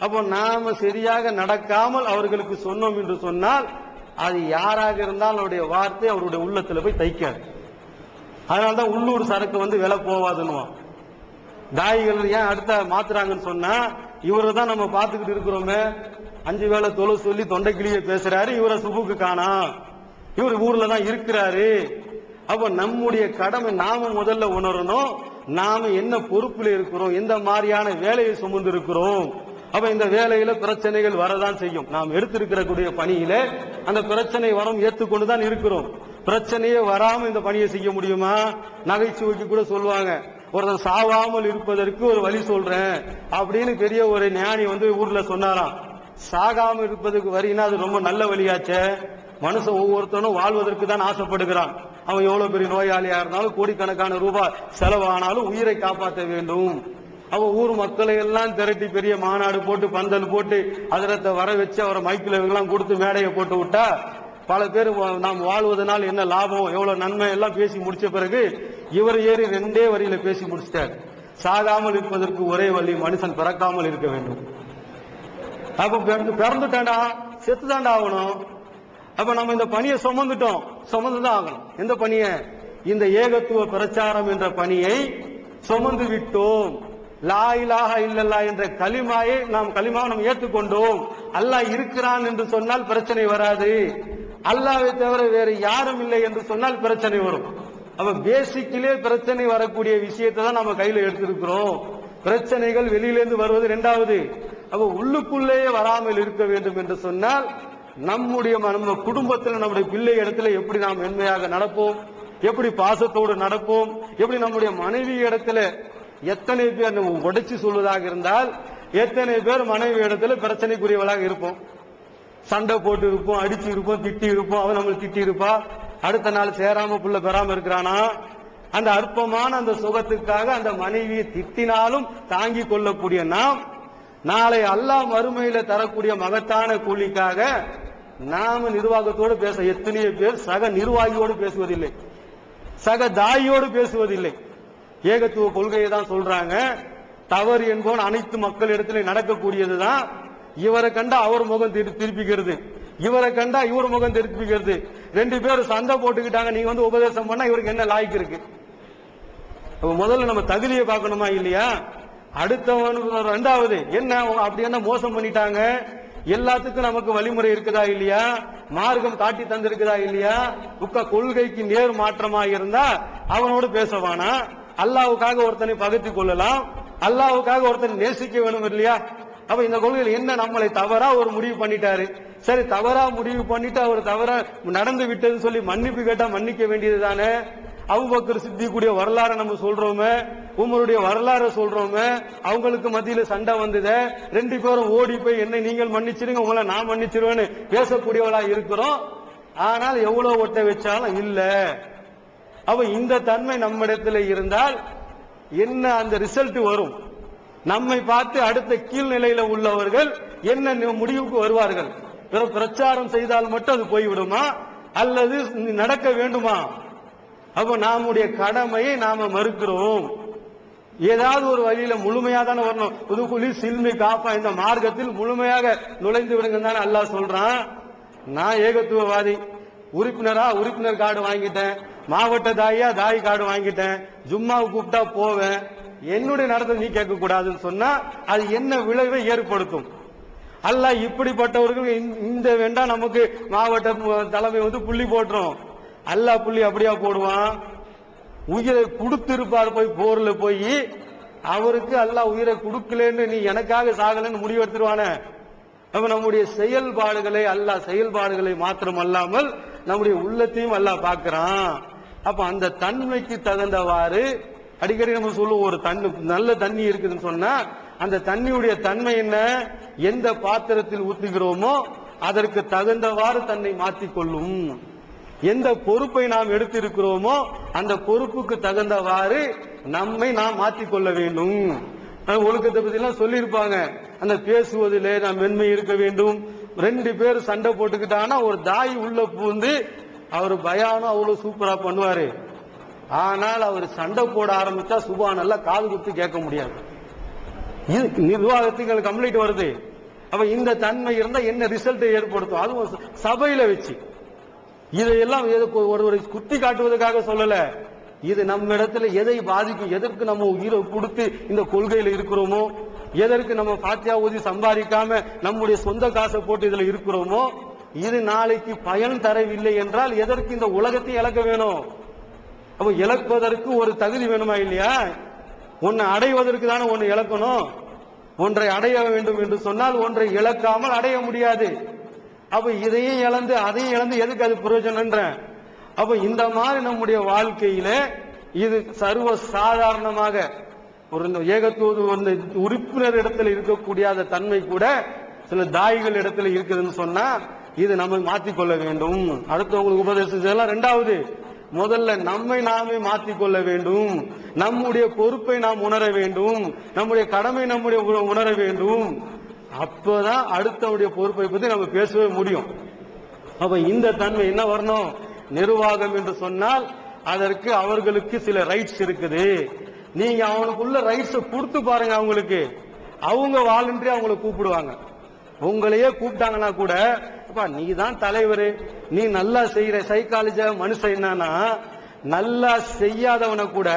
அப்போ நாம சரியாக நடக்காமல் அவர்களுக்கு சொன்னோம் என்று சொன்னால், அது யாராக இருந்தாலும் அவருடைய வார்த்தை அவருடைய உள்ளத்துல போய் தைக்காது. அதனால்தான் உள்ளூர் சரக்கு விலை போவாதுன்னுவான். தாயிகள் ஏன் அடுத்த மாத்துறாங்கன்னு சொன்னா, இவரை தான் நம்ம பார்த்துக்கிட்டு இருக்கிறோமே, 5 வேளை தொலை சொல்லி தொண்டைக்கிளியே பேசுறாரு, இவரை சுபுக்கு காணா, இவர் ஊர்ல தான் இருக்கிறாரு. அப்ப நம்முடைய கடமை நாம முதல்ல உணரணும், நாம என்ன பொறுப்புல இருக்கிறோம், எந்த மாதிரியான வேலையை சுமந்து இருக்கிறோம். அப்ப இந்த வேலையில பிரச்சனைகள் வரதான் செய்யும். நாம் எடுத்திருக்கக்கூடிய பணியில அந்த பிரச்சனை வரும், ஏற்றுக்கொண்டுதான் இருக்கிறோம். பிரச்சனையே வராம இந்த பணியை செய்ய முடியுமா? நகைச்சுவைக்கு கூட சொல்லுவாங்க, ஒருத்தர் சாவாமல் இருப்பதற்கு ஒரு வழி சொல்றேன் அப்படின்னு பெரிய ஒரு ஞானி ஊர்ல சொன்னாராம். சாகாமல் இருப்பதற்கு வரினா அது ரொம்ப நல்ல வழியாச்சே. மனுஷன் ஒவ்வொருத்தனும் வாழ்வதற்கு தான் ஆசைப்படுகிறான். அவன் எவ்வளவு பெரிய நோயாளியா இருந்தாலும் கோடிக்கணக்கான ரூபாய் செலவானாலும் உயிரை காப்பாற்ற வேண்டும். அவன் ஊர் மக்களை எல்லாம் திரட்டி பெரிய மாநாடு போட்டு பந்தல் போட்டு அதிரத்தை வர வச்சு அவரை மைக்கில் எல்லாம் கொடுத்து மேடையை போட்டு விட்டா பல பேர் நாம் வாழ்வதனால் என்ன லாபம், எவ்வளவு நன்மை எல்லாம் பேசி முடிச்ச பிறகு இவர் ஏறி 2 வரியில பேசி முடிச்சிட்டார். சாகாமல் இருப்பதற்கு ஒரே வழி, மனுஷன் பிறக்காமல் இருக்க வேண்டும். அப்ப பிறந்துட்டாண்டா செத்துதாண்டா ஆகணும். அப்ப நம்ம இந்த பணியை சுமந்துதான் ஆகணும். எந்த பணியை? இந்த ஏகத்துவ பிரச்சாரம் என்ற பணியை சுமந்து விட்டோம். லா இலாஹ இல்லல்லாஹ் என்ற கலிமாவை நாம் ஏற்றுக்கொண்டோம். அல்லாஹ் இருக்கிறான் என்று சொன்னால் பிரச்சனை வராது. அல்லாஹ்வை தவிர வேறு யாரும் இல்லை என்று சொன்னால் பிரச்சனை வரும். அப்ப பேசிக்கிலே பிரச்சனை வரக்கூடிய விஷயத்தை தான் நம்ம கையில எடுத்திருக்கிறோம். பிரச்சனைகள் வெளியிலிருந்து வருவது 2வது. அப்ப உள்ளுக்குள்ளேயே வராமல் இருக்க வேண்டும் என்று சொன்னால் நம்முடைய நம்ம குடும்பத்தில் நம்முடைய பிள்ளை இடத்துல எப்படி நாம் மென்மையாக நடப்போம், எப்படி பாசத்தோடு நடப்போம், எப்படி நம்முடைய மனைவி இடத்துல எத்தனை பேர் உடைச்சு சொல்வதாக இருந்தால் எத்தனை பேர் மனைவி இடத்துல பிரச்சனைக்குரியவளாக இருப்போம். சண்டை போட்டு இருப்போம், அடிச்சு இருப்போம், திட்டி இருப்போம், அவன் நம்மளை திட்டி இருப்பா. அடுத்த நாள் சேராம புள்ள பெறாம இருக்கிறானா, அந்த அற்பமான அந்த சுகத்துக்காக அந்த மனைவியை திட்டினாலும் தாங்கிக் கொள்ளக்கூடிய நாம், நாளை அல்லாஹ் மறுமையில தரக்கூடிய மகத்தான கூலிக்காக நாம நிர்வாகத்தோடு பேச எத்தனையோ பேர் சக நிர்வாகியோடு பேசுவதில்லை, சக தாயோடு பேசுவதில்லை. ஏகத்துவ கொள்கையை தான் சொல்றாங்க. தவறு என்பவன் அனைத்து மக்கள் இடத்துல நடக்கக்கூடியதுதான். இவரை கண்டா அவர் முகம் திருப்பிக்கிறது, இவரை கண்டா இவர் முகம் திருப்பிக்கிறது. ரெண்டு பேரும் சண்டை போட்டுக்கிட்டாங்க, நீங்க வந்து உபதேசம் பண்ணா இவருக்கு என்ன லாய்க்கு இருக்கு? முதல்ல நம்ம தகுதியை பார்க்கணுமா இல்லையா? அடுத்தவன் ரெண்டாவது என்ன அப்படி என்ன மோசம் பண்ணிட்டாங்க, எல்லாத்துக்கும் நமக்கு வழிமுறை இருக்குதா இல்லையா? மார்க்கம் காட்டி தந்திருக்குதா இல்லையா? கொள்கைக்கு நேர் மாற்றமா இருந்தா அவனோடு பேசவானா? அல்லாவுக்காக ஒருத்தனை பகைத்துக் கொள்ளலாம், அல்லாவுக்காக ஒருத்தனை நேசிக்க வேணும் இல்லையா? அப்ப இந்த கொள்கையில் என்ன நம்மளை தவறா ஒரு முடிவு பண்ணிட்டாரு, சரி தவறா முடிவு பண்ணிட்டு அவர் தவறா நடந்து விட்டதுன்னு சொல்லி மன்னிப்பு கேட்டா மன்னிக்க வேண்டியது தானே? அபூபக்கர் சித்திக்குடைய வரலாறு நம்ம சொல்றோமே, உமருடைய வரலாறு சொல்றோமே, அவங்களுக்கு மத்தியில சண்டை வந்தது, ரெண்டு பேரும் ஓடி போய் என்ன நீங்கள் மன்னிச்சிருங்க உங்களை நான் மன்னிச்சிருவேன்னு பேசக்கூடியவளா இருக்கிறோம். ஆனால் எவ்வளவு ஒட்ட வச்சாலும் இல்ல. அப்ப இந்த தன்மை நம்மிடத்துல இருந்தால் என்ன அந்த ரிசல்ட் வரும்? நம்மை பார்த்து அடுத்த கீழ்நிலையில உள்ளவர்கள் என்ன முடிவுக்கு வருவார்கள்? பிரச்சாரம் செய்தால் மட்டும் அது போய்விடுமா அல்லது நடக்க வேண்டுமா? அப்ப நம்முடைய கடமையை நாம மறுக்கிறோம். ஏதாவது ஒரு வழியில முழுமையா தானே வரணும். புதுக்குழி சில்மி காப்பா இந்த மார்க்கத்தில் முழுமையாக நுழைந்து விடுங்க தானே அல்லாஹ் சொல்றான். நான் ஏகத்துவவாதி, உறுப்பினர் கார்டு வாங்கிட்டேன், மாவட்ட தாய் கார்டு வாங்கிட்டேன், ஜும்மாவுக்கு கூப்பிட்டா போவேன், என்னுடைய நடத்தை நீ கேட்க கூடாதுன்னு சொன்னா அது என்ன விளைவை ஏற்படுத்தும்? அல்லாஹ் இப்படிப்பட்டவர்கள் இந்த வேண்டாம் நமக்கு மாவட்ட தலைமை வந்து புள்ளி போட்டுரும். அல்லாஹ் புள்ளி அப்படியா போடுவான்? உயிரை கொடுத்திருப்பார் போய் போர்ல போய், அவருக்கு அல்லாஹ் உயிரை கொடுக்கலன்னு நீ எனக்காக சாகலன்னு முடிவு எடுத்துருவானே. நம்ம நம்முடைய செயல்பாடுகளை அல்லாஹ் செயல்பாடுகளை மாத்திரம் அல்லாமல் நம்முடைய உள்ளத்தையும் அல்லாஹ் பார்க்கிறான். அப்ப அந்த தன்மைக்கு தகுந்தவாறு அடிக்கடி நம்ம சொல்லுவோம், ஒரு நல்ல தண்ணி இருக்குதுன்னு சொன்னா அந்த தண்ணியுடைய தன்மை என்ன? எந்த பாத்திரத்தில் ஊற்றுகிறோமோ அதற்கு தகுந்தவாறு தன்னை மாற்றிக்கொள்ளும். எந்த பொறுப்பை நாம் எடுத்திருக்கிறோமோ அந்த பொறுப்புக்கு தகுந்தவாறு நம்மை நாம் மாற்றிக்கொள்ள வேண்டும். ஒழுக்கத்தை பத்தி எல்லாம் சொல்லியிருப்பாங்க. அந்த பேசுவதிலே நாம் மென்மை இருக்க வேண்டும். ரெண்டு பேர் சண்டை போட்டுக்கிட்டானா ஒரு தாய் உள்ள பூந்து அவர் பயானம் அவ்வளவு சூப்பரா பண்ணுவாரு. ஆனால் அவர் சண்டை போட ஆரம்பிச்சா சுபானல்ல காது குத்து கேட்க முடியாது. நிர்வாகத்துக்கு கம்ப்ளைண்ட் வருது. அப்ப இந்த தன்மை இருந்தா என்ன ரிசல்ட் ஏற்படுத்தும்? அதுவும் சபையில வச்சு இதையெல்லாம் ஒருவரை குத்தி காட்டுவதற்காக சொல்லல. இது நம்ம இடத்துல எதை பாதிக்கும், எதற்கு நம்ம உயிரை கொடுத்து இந்த கொள்கையில இருக்கிறோமோ, எதற்கு நம்ம பாத்தியா ஊதி சம்பாதிக்காம நம்முடைய சொந்த காசை போட்டு இதுல இருக்கிறோமோ, இது நாளைக்கு பயன் தரவில்லை என்றால் எதற்கு இந்த உலகத்தை இழக்க வேணும்? அப்ப இழப்பதற்கு ஒரு தகுதி வேணுமா இல்லையா? ஒன்னை அடைவதற்கு தானே ஒன்னு இழக்கணும். ஒன்றை அடைய வேண்டும் என்று சொன்னால் ஒன்றை இழக்காமல் அடைய முடியாது. அப்ப இதையும் இழந்து அதையும் இழந்து எதுக்கு அது பிரயோஜனம்? அப்ப இந்த மாதிரி நம்முடைய வாழ்க்கையில இது சர்வ சாதாரணமாக ஒரு ஏகத்துவ உறுப்பினர் இடத்துல இருக்கக்கூடிய அந்த தன்மை கூட சில தாய்கள் இடத்துல இருக்குதுன்னு சொன்னா இது நம்ம மாற்றிக்கொள்ள வேண்டும். அடுத்தவங்களுக்கு உபதேசம் செய்யலாம். ரெண்டாவது, முதல்ல நம்மை நாமே மாற்றிக்கொள்ள வேண்டும். நம்முடைய பொறுப்பை நாம் உணர வேண்டும், நம்முடைய கடமை நம்முடைய உணர வேண்டும். அப்பதான் அடுத்தவுடைய பொறுப்பை பத்தி நம்ம பேசவே முடியும். அப்ப இந்த தன்மை என்ன வரணும்? நிர்வாகம் என்று சொன்னால் அதற்கு அவர்களுக்கு சில ரைட்ஸ் இருக்குது. நீங்க அவனுக்குள்ள ரைட்ஸ் கொடுத்து பாருங்க. அவங்களுக்கு அவங்க வாலண்டரியா அவங்களை கூப்பிடுவாங்க. உங்களையே கூப்பிட்டாங்கன்னா கூட நீ தான் தலைவர், நீ நல்லா செய்யற சைக்காலஜி மனுஷன் என்னன்னா நல்லா செய்யாதவனை கூட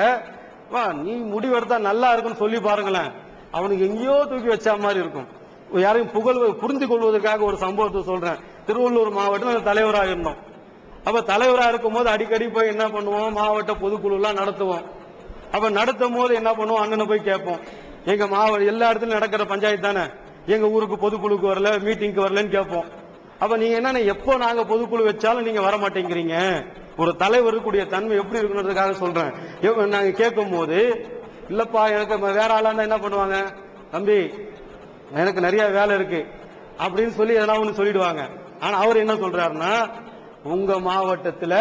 நீ முடிவெடுத்தா நல்லா இருக்குன்னு சொல்லி பாருங்களேன், அவனுக்கு எங்கேயோ தூக்கி வச்ச மாதிரி இருக்கும். யாரையும் புரிந்து கொள்வதற்காக ஒரு சம்பவத்தை சொல்றேன். திருவள்ளூர் மாவட்டம் தலைவராக இருந்தோம். அப்ப தலைவராக இருக்கும் போது அடிக்கடி போய் என்ன பண்ணுவோம், மாவட்ட பொதுக்குழு எல்லாம் நடத்துவோம். அப்ப நடத்தும் போது என்ன பண்ணுவோம், அண்ணனை போய் கேட்போம், எங்க மாவட்ட எல்லா இடத்துலயும் நடக்கிற பஞ்சாயத்து தானே, எங்க ஊருக்கு பொதுக்குழுக்கு வரல, மீட்டிங்க்கு வரலன்னு கேட்போம். அப்ப நீங்க என்ன, எப்போ நாங்க பொதுக்குழு வச்சாலும் நீங்க வர மாட்டேங்கிறீங்க, ஒரு தலைவருக்குரிய தன்மை எப்படி இருக்குன்றதுக்காக சொல்றேன். நாங்க கேட்கும் போது இல்லப்பா எனக்கு வேற ஆளா இருந்தா என்ன பண்ணுவாங்க, தம்பி எனக்கு நிறைய வேலை இருக்கு அப்படின்னு சொல்லி எதனா ஒண்ணு சொல்லிடுவாங்க. ஆனா அவர் என்ன சொல்றாருன்னா, உங்க மாவட்டத்துல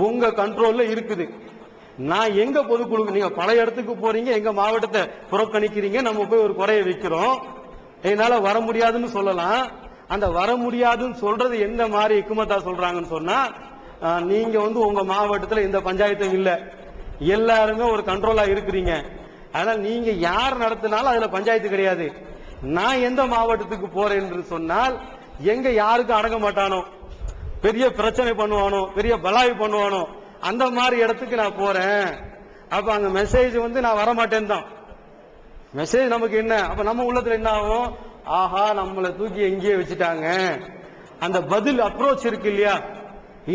உங்க கண்ட்ரோல்ல இருக்குது, நான் எங்க பொதுக்குழு, நீங்க பல இடத்துக்கு போறீங்க, எங்க மாவட்டத்தை புறக்கணிக்கிறீங்க, நம்ம போய் ஒரு குறையை வைக்கிறோம், என்னால வர முடியாதுன்னு சொல்லலாம். அந்த வர முடியாதுன்னு சொல்றது எந்த மாதிரி இக்குமத்தா சொல்றாங்கன்னு சொன்னா, நீங்க உங்க மாவட்டத்தில் எந்த பஞ்சாயத்தும் இல்ல, எல்லாருமே ஒரு கண்ட்ரோலா இருக்கிறீங்க, ஆனா நீங்க யார் நடத்தினாலும் அதுல பஞ்சாயத்து கிடையாது. நான் எந்த மாவட்டத்துக்கு போறேன் என்று சொன்னால் எங்க யாருக்கும் அடங்க மாட்டானோ, பெரிய பிரச்சனை பண்ணுவானோ, பெரிய பலாய் பண்ணுவானோ, அந்த மாதிரி இடத்துக்கு நான் போறேன். அப்ப அங்க மெசேஜ் நான் வரமாட்டேன் தான் மெசேஜ் நமக்கு என்ன, அப்ப நம்ம உள்ளத்துல என்ன ஆகும், ஆஹா நம்மளை தூக்கி எங்கேயே வச்சுட்டாங்க. அந்த பதில் அப்ரோச் இருக்கு இல்லையா,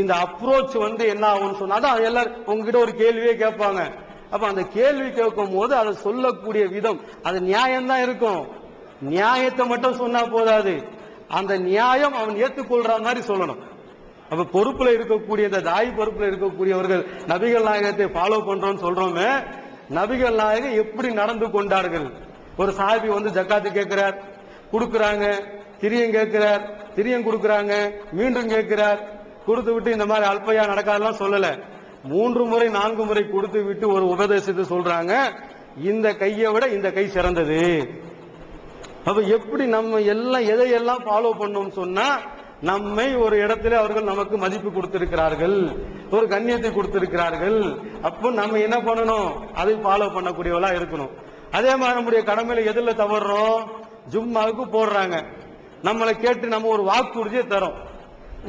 இந்த அப்ரோச் என்ன ஆகும்னு சொன்னா தான் எல்லாரும் உங்ககிட்ட ஒரு கேள்வியே கேட்பாங்க. அப்ப அந்த கேள்வி கேட்கும் போது அதை சொல்லக்கூடிய விதம் அது நியாயம்தான் இருக்கும். நியாயத்தை மட்டும் சொன்னா போதாது, அந்த நியாயம் அவன் ஏற்றுக்கொள்ற மாதிரி சொல்லணும். அப்ப பொறுப்புல இருக்கக்கூடிய இந்த தாய் பொறுப்புல இருக்கக்கூடியவர்கள் நபிகள் நாயகத்தை ஃபாலோ பண்றோம்னு சொல்றோமே, நபிகள் நாயகம் எப்படி நடந்து கொண்டார்கள். ஒரு சாஹிபி ஜக்காத்து கேட்கிறார், கொடுக்கறாங்க, திரியம் கேட்கிறார், திரியம் கொடுக்கறாங்க, மீண்டும் கேட்கிறார், கொடுத்து விட்டு இந்த மாதிரி அல்பையா நடக்காதெல்லாம் சொல்லல, 3 முறை 4 முறை கொடுத்து விட்டு ஒரு உபதேசத்தை சொல்றாங்க, இந்த கையை விட இந்த கை சிறந்தது. அப்ப எப்படி நம்ம எல்லாம் எதையெல்லாம் ஃபாலோ பண்ணோம் சொன்னா, நம்மை ஒரு இடத்துல அவர்கள் நமக்கு மதிப்பு கொடுத்திருக்கிறார்கள், ஒரு கண்ணியத்தை கொடுத்திருக்கிறார்கள், அப்போ நம்ம என்ன பண்ணணும், அதை ஃபாலோ பண்ணக்கூடியவளா இருக்கணும். அதே மாதிரி நம்முடைய கடமையில எதுல தவறுறோம், ஜும்மாவுக்கு போடுறாங்க, நம்மளை கேட்டு நம்ம ஒரு வாக்குறுதியை தரோம்,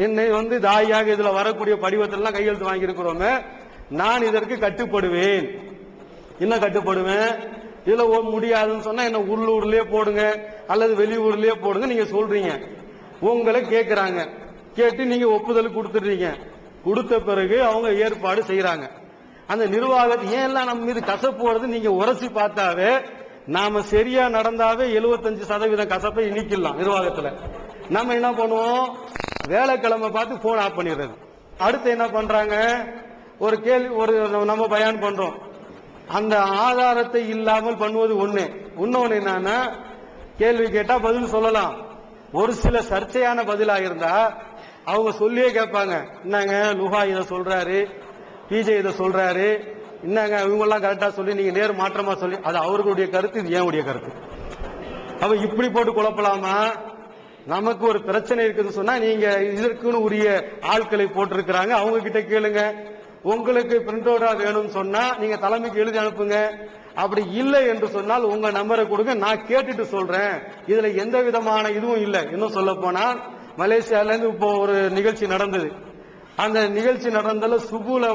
என்னை தாயாக இதுல வரக்கூடிய படிவத்திலாம் கையெழுத்து வாங்கி இருக்கிறோமே, நான் இதற்கு கட்டுப்படுவேன். என்ன கட்டுப்படுவேன், இதுல முடியாதுன்னு சொன்னா என்ன உள்ளூர்லயே போடுங்க அல்லது வெளியூர்லயே போடுங்க நீங்க சொல்றீங்க. உங்களை கேட்கிறாங்க, கேட்டு நீங்க ஒப்புதல் கொடுத்துடுறீங்க, கொடுத்த பிறகு அவங்க ஏற்பாடு செய்யறாங்க. அந்த நிர்வாகத்தை ஏன் நம்ம மீது கசப்பு போறது நீங்க உரசி பார்த்தாவே, நாம சரியா நடந்தாவே 75% கசப்பை இனிக்கலாம் நிர்வாகத்துல. நம்ம என்ன பண்ணுவோம், வேலைக்கிழமை பார்த்து போன் ஆஃப் பண்ணிடுறது. அடுத்து என்ன பண்றாங்க, ஒரு கேள்வி நம்ம பயான் பண்றோம், அந்த ஆதாரத்தை இல்லாமல் பண்ணுவது ஒண்ணு, இன்னொன்னு என்னன்னா கேள்வி கேட்டா பதில் சொல்லலாம், ஒரு சில சர்ச்சையான பதிலா இருந்தா அவங்க சொல்லியே கேட்பாங்க, என்னங்க லுஹா இதை சொல்றாரு, பிஜே இதை சொல்றாரு, என்னங்க இவங்க எல்லாம் கரெக்டா சொல்லி நீங்க நேர் மாற்றமா சொல்லி, அது அவர்களுடைய கருத்து, இது ஏன் கருத்து. அப்ப இப்படி போட்டு குழப்பலாமா, நமக்கு ஒரு பிரச்சனை இருக்குன்னு சொன்னா நீங்க இதற்குன்னு உரிய ஆட்களை போட்டிருக்கிறாங்க, அவங்க கிட்ட கேளுங்க. உங்களுக்கு பிரிண்ட் அவுட்டா வேணும்னு சொன்னா நீங்க தலைமைக்கு எழுதி அனுப்புங்க, அப்படி இல்லை என்று சொன்னால் உங்க நம்பரை கொடுங்க, நான் கேட்டுட்டு சொல்றேன். இதுல எந்த விதமான இதுவும் இல்லை. இன்னும் சொல்ல போனா மலேசியால இருந்து இப்போ ஒரு நிகழ்ச்சி நடந்தது, அந்த நிகழ்ச்சி நடந்ததுல சுபுல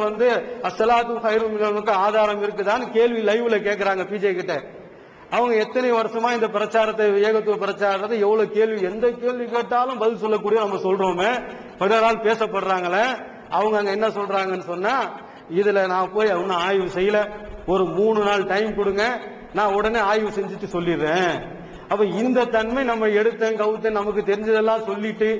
அஸ்ஸலாத்து கைரும் மினன்னௌம் ஆதாரம் இருக்குதான்னு கேள்வி லைவ்ல கேட்கறாங்க பிஜே கிட்ட. அவங்க எத்தனை வருஷமா இந்த பிரச்சாரத்தை, ஏகத்துவ பிரச்சாரத்தை எவ்வளவு கேள்வி, எந்த கேள்வி கேட்டாலும் பதில் சொல்லக்கூடிய நம்ம சொல்றோமே, பிறரால் பேசப்படுறாங்களே, அவங்க அங்க என்ன சொல்றாங்கன்னு சொன்னா, இதுல நான் போய் இன்னும் ஆய்வு செய்யல, ஒரு 3 நாள் டைம் கொடுங்க, நான் உடனே ஆய்வு செஞ்சுட்டு சொல்லிடுறேன். அப்ப இந்த தன்மை நம்ம எடுத்தேன் கவுத்தேன் நமக்கு தெரிஞ்சதெல்லாம் சொல்லிட்டு,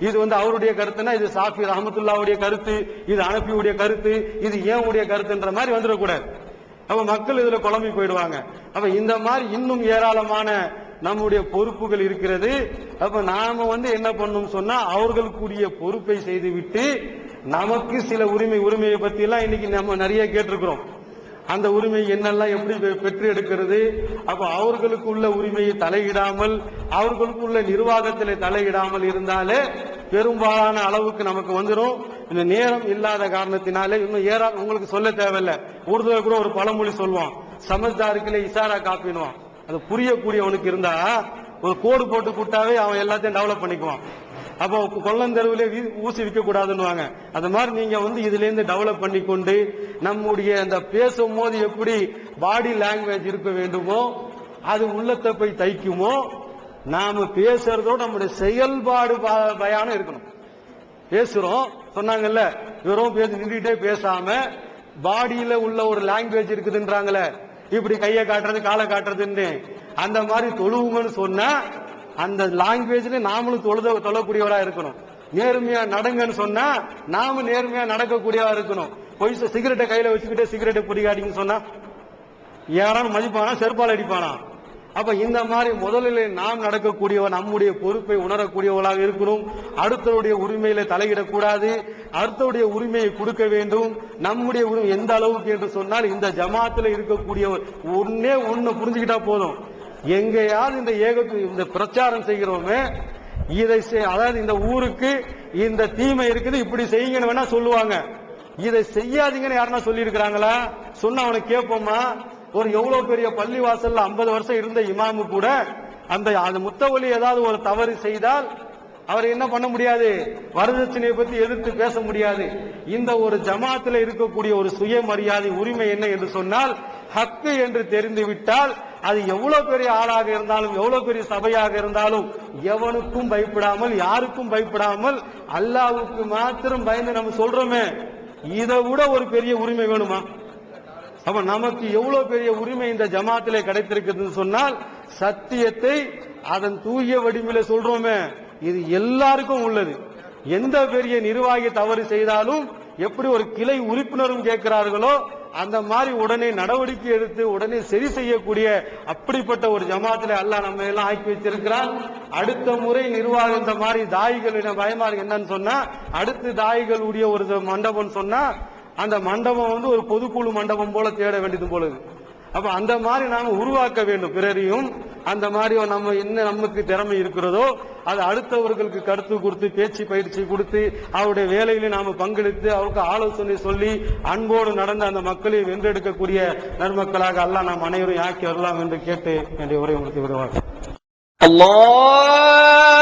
இது அவருடைய கருத்துனா இது சாஃபி ரஹமத்துல்லாவுடைய கருத்து, இது அனபியுடைய கருத்து, இது ஏன் உடைய கருத்துன்ற மாதிரி வந்துடக்கூடாது. அப்ப மக்கள் இதுல குழம்பி போயிடுவாங்க. அப்ப இந்த மாதிரி இன்னும் ஏராளமான நம்முடைய பொறுப்புகள் இருக்கிறது. அப்ப நாம என்ன பண்ணணும் சொன்னா, அவர்களுக்குரிய பொறுப்பை செய்து விட்டு நமக்கு சில உரிமையை பத்தி எல்லாம் இன்னைக்கு நம்ம நிறைய கேட்டிருக்கிறோம். அந்த உரிமை என்னெல்லாம் எப்படி பெற்று எடுக்கிறது, அப்ப அவர்களுக்கு உள்ள உரிமையை தலையிடாமல், அவர்களுக்கு உள்ள நிர்வாகத்தில் தலையிடாமல் இருந்தாலே பெரும்பாலான அளவுக்கு நமக்கு வந்துடும். இந்த நேரம் இல்லாத காரணத்தினாலே இன்னும் உங்களுக்கு சொல்ல தேவையில்லை. உருதுல கூட ஒரு பழமொழி சொல்லுவான், சமஜ்தாருக்குள்ள இசாரா காப்பினுவான். அது புரியக்கூடியவனுக்கு இருந்தா ஒரு கோடு போட்டு கூட்டாவே அவன் எல்லாத்தையும் டெவலப் பண்ணிக்குவான். அப்போ கொள்ளந்தெருவிலே ஊசி விற்க கூடாதுன்னு. அது மாதிரி நீங்க இதுல இருந்து டெவலப் பண்ணி கொண்டு நம்முடைய அந்த பேசும்போது எப்படி பாடி லாங்குவேஜ் இருக்க வேண்டுமோ, அது உள்ளத்தை போய் தைக்குமோ, நாம பேசுறதோட நம்முடைய செயல்பாடு பயானம் இருக்கணும். பேசுறோம் சொன்னாங்கல்ல, வெறும் நின்றுட்டே பேசாம பாடியில உள்ள ஒரு லாங்குவேஜ் இருக்குதுன்றாங்களே, இப்படி கையை காட்டுறது காலை காட்டுறதுன்னு, அந்த மாதிரி தொழுவுங்கன்னு சொன்னா அந்த லாங்குவேஜ்ல நாமளும் தொழக்கூடியவரா இருக்கணும். நேர்மையா நடங்கன்னு சொன்னா நாம நேர்மையா நடக்கக்கூடியவா இருக்கணும். போய் சிகரெட்டை கையில வச்சுக்கிட்டே சிகரெட்டை பிடிக்காடின்னு சொன்னா யாராலும் மதிப்பானா, செருப்பால் அடிப்பானா? அப்ப இந்த மாதிரி முதலில் நாம் நடக்கக்கூடியவர், நம்முடைய பொறுப்பை உணரக்கூடியவர்களாக இருக்கணும். அடுத்தவருடைய உரிமையில தலையிடக்கூடாது. அடுத்தவுடைய உரிமையை கொடுக்க வேண்டும். நம்முடைய உரிமை எந்த அளவுக்கு என்று சொன்னால், இந்த ஜமாத்துல இருக்கக்கூடிய ஒன்னே ஒண்ணு புரிஞ்சுக்கிட்டா போதும். எங்கேயாவது இந்த பிரச்சாரம் செய்கிறோமே, இதை அதாவது இந்த ஊருக்கு இந்த தீமை இருக்குது, இப்படி செய்யுங்கன்னு வேணா சொல்லுவாங்க. இதை செய்யாதீங்கன்னு யாருன்னா சொல்லி இருக்கிறாங்களா? சொன்ன அவனுக்கு கேட்போமா? ஒரு எவ்வளவு பெரிய பள்ளி வாசல்ல 50 வருஷம் இருந்த இமாமு கூட அந்த முத்தவலி ஏதாவது ஒரு தவறு செய்தால் அவர் என்ன பண்ண முடியாது? வரதட்சணையை பத்தி எதிர்த்து பேச முடியாது. இந்த ஒரு ஜமாத்துல இருக்கக்கூடிய ஒரு சுயமரியாதை உரிமை என்ன என்று சொன்னால், ஹக்கு என்று தெரிந்து விட்டால் அது எவ்வளவு பெரிய ஆளாக இருந்தாலும், எவ்வளவு பெரிய சபையாக இருந்தாலும், எவனுக்கும் பயப்படாமல், யாருக்கும் பயப்படாமல், அல்லாஹ்வுக்கு மாத்திரம் பயந்து நம்ம சொல்றோமே, இதை விட ஒரு பெரிய உரிமை வேணுமா? அப்ப நமக்கு எவ்வளவு பெரிய உரிமை இந்த ஜமாத்திலே கிடைத்திருக்குதுன்னு சொன்னால், சத்தியத்தை அதன் தூய வடிவில சொல்றோமே, இது எல்லாருக்கும் உள்ளது. எந்த பெரிய நிர்வாகி தவறு செய்தாலும் எப்படி ஒரு கிளை உறுப்பினரும் கேட்கிறார்களோ, அந்த மாதிரி உடனே நடவடிக்கை எடுத்து உடனே சரி செய்யக்கூடிய அப்படிப்பட்ட ஒரு ஜமாத்திலே அல்லாஹ் நம்ம எல்லாம் ஆக்கி வச்சிருக்கிறான். அடுத்த முறை நிர்வாகம் இந்த மாதிரி தாயிகளிடம் பயமா என்னன்னு சொன்னா, அடுத்து தாயிகளுடைய ஒரு மண்டபம் சொன்னா அந்த மண்டபம் ஒரு பொதுக்குழு மண்டபம் போல தேட வேண்டியது போல இருக்கு. அப்ப அந்த மாதிரி நாம உருவாக்க வேண்டும். பிறரையும் அந்த மாதிரி நம்ம என்ன நமக்கு திறமை இருக்கிறதோ அது அடுத்தவர்களுக்கு கருத்து கொடுத்து, பேச்சு பயிற்சி கொடுத்து, அவருடைய வேலையில நாம பங்கெடுத்து, அவருக்கு ஆலோசனை சொல்லி, அன்போடு நடந்த அந்த மக்களை வென்றெடுக்கக்கூடிய நன்மக்களாக அல்லாஹ் நாம் அனைவரும் ஆக்கி வரலாம் என்று கேட்டு என்னுடைய உரை முடித்து விடுவார். அல்லாஹ்